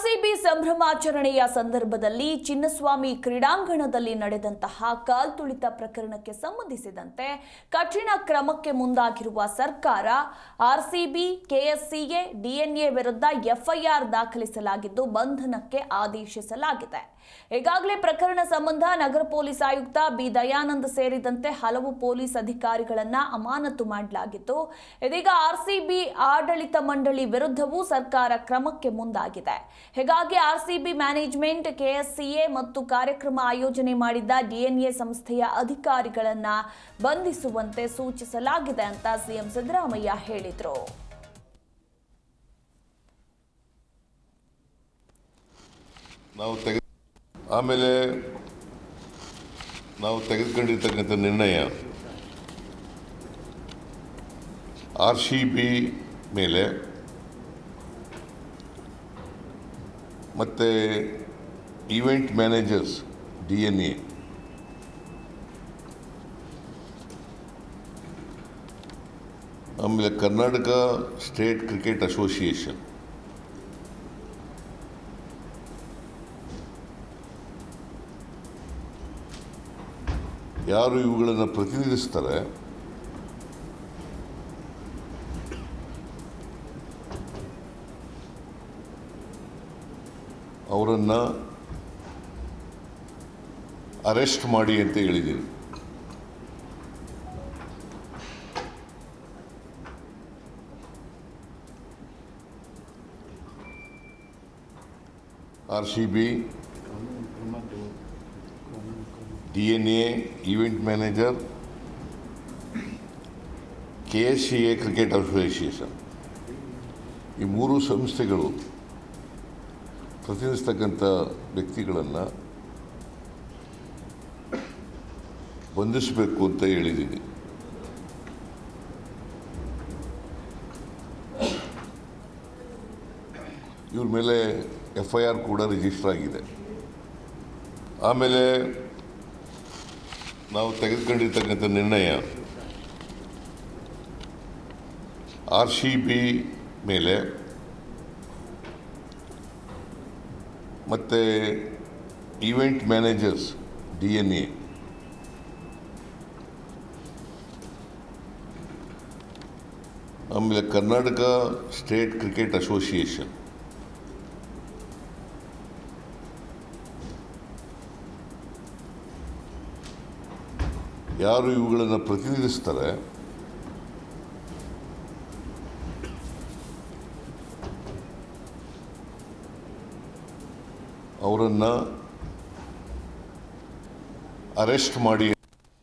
RCB ಸಂಭ್ರಮಾಚರಣೆಯ ಸಂದರ್ಭದಲ್ಲಿ ಚಿನ್ನಸ್ವಾಮಿ ಕ್ರೀಡಾಂಗಣದಲ್ಲಿ ನಡೆದಂತಹ ಕಾಲ್ತುಳಿತ ಪ್ರಕರಣಕ್ಕೆ ಸಂಬಂಧಿಸಿದಂತೆ ಕಠಿಣ ಕ್ರಮಕ್ಕೆ ಮುಂದಾಗಿರುವ ಸರ್ಕಾರ ಆರ್ಸಿಬಿ, ಕೆಎಸ್ಸಿಎ, ಡಿಎನ್ಎ ವಿರುದ್ಧ ಎಫ್ಐಆರ್ ದಾಖಲಿಸಲಾಗಿದ್ದು ಬಂಧನಕ್ಕೆ ಆದೇಶಿಸಲಾಗಿದೆ. ಈಗಾಗಲೇ ಪ್ರಕರಣ ಸಂಬಂಧ ನಗರ ಪೊಲೀಸ್ ಆಯುಕ್ತ ಬಿ ದಯಾನಂದ್ ಸೇರಿದಂತೆ ಹಲವು ಪೊಲೀಸ್ ಅಧಿಕಾರಿಗಳನ್ನ ಅಮಾನತು ಮಾಡಲಾಗಿತ್ತು. ಇದೀಗ ಆರ್ಸಿಬಿ ಆಡಳಿತ ಮಂಡಳಿ ವಿರುದ್ಧವೂ ಸರ್ಕಾರ ಕ್ರಮಕ್ಕೆ ಮುಂದಾಗಿದೆ. ಹೀಗಾಗಿ ಆರ್ಸಿಬಿ ಮ್ಯಾನೇಜ್ಮೆಂಟ್, ಕೆಎಸ್ಸಿಎ ಮತ್ತು ಕಾರ್ಯಕ್ರಮ ಆಯೋಜನೆ ಮಾಡಿದ್ದ ಡಿಎನ್ಎ ಸಂಸ್ಥೆಯ ಅಧಿಕಾರಿಗಳನ್ನ ಬಂಧಿಸುವಂತೆ ಸೂಚಿಸಲಾಗಿದೆ ಅಂತ ಸಿಎಂ ಸಿದ್ದರಾಮಯ್ಯ ಹೇಳಿದರು. ಆಮೇಲೆ ನಾವು ತೆಗೆದುಕೊಂಡಿರ್ತಕ್ಕಂಥ ನಿರ್ಣಯ ಆರ್ಸಿಬಿ ಮೇಲೆ ಮತ್ತು ಈವೆಂಟ್ ಮ್ಯಾನೇಜರ್ಸ್ ಡಿಎನ್ಎ ಆಮೇಲೆ ಕರ್ನಾಟಕ ಸ್ಟೇಟ್ ಕ್ರಿಕೆಟ್ ಅಸೋಸಿಯೇಷನ್ ಯಾರು ಇವುಗಳನ್ನು ಪ್ರತಿನಿಧಿಸ್ತಾರೆ ಅವರನ್ನು ಅರೆಸ್ಟ್ ಮಾಡಿ ಅಂತ ಹೇಳಿದ್ದೀವಿ. RCB, DNA, event manager, KSCA cricket association ಈ ಮೂರು ಸಂಸ್ಥೆಗಳು ಪ್ರತಿನಿಧಿಸ್ತಕ್ಕಂಥ ವ್ಯಕ್ತಿಗಳನ್ನು ಬಂಧಿಸಬೇಕು ಅಂತ ಹೇಳಿದ್ದೀನಿ. ಇವ್ರ ಮೇಲೆ ಎಫ್ಐಆರ್ ಕೂಡ ರಿಜಿಸ್ಟರ್ ಆಗಿದೆ. ಆಮೇಲೆ ನಾವು ತೆಗೆದುಕೊಂಡಿರ್ತಕ್ಕಂಥ ನಿರ್ಣಯ ಆರ್ಸಿಬಿ ಮೇಲೆ ಮತ್ತು ಈವೆಂಟ್ ಮ್ಯಾನೇಜರ್ಸ್ ಡಿಎನ್ಎ ಆಮೇಲೆ ಕರ್ನಾಟಕ ಸ್ಟೇಟ್ ಕ್ರಿಕೆಟ್ ಅಸೋಸಿಯೇಷನ್ ಯಾರು ಇವುಗಳನ್ನು ಪ್ರತಿನಿಧಿಸ್ತಾರೆ ಅವರನ್ನು ಅರೆಸ್ಟ್ ಮಾಡಿ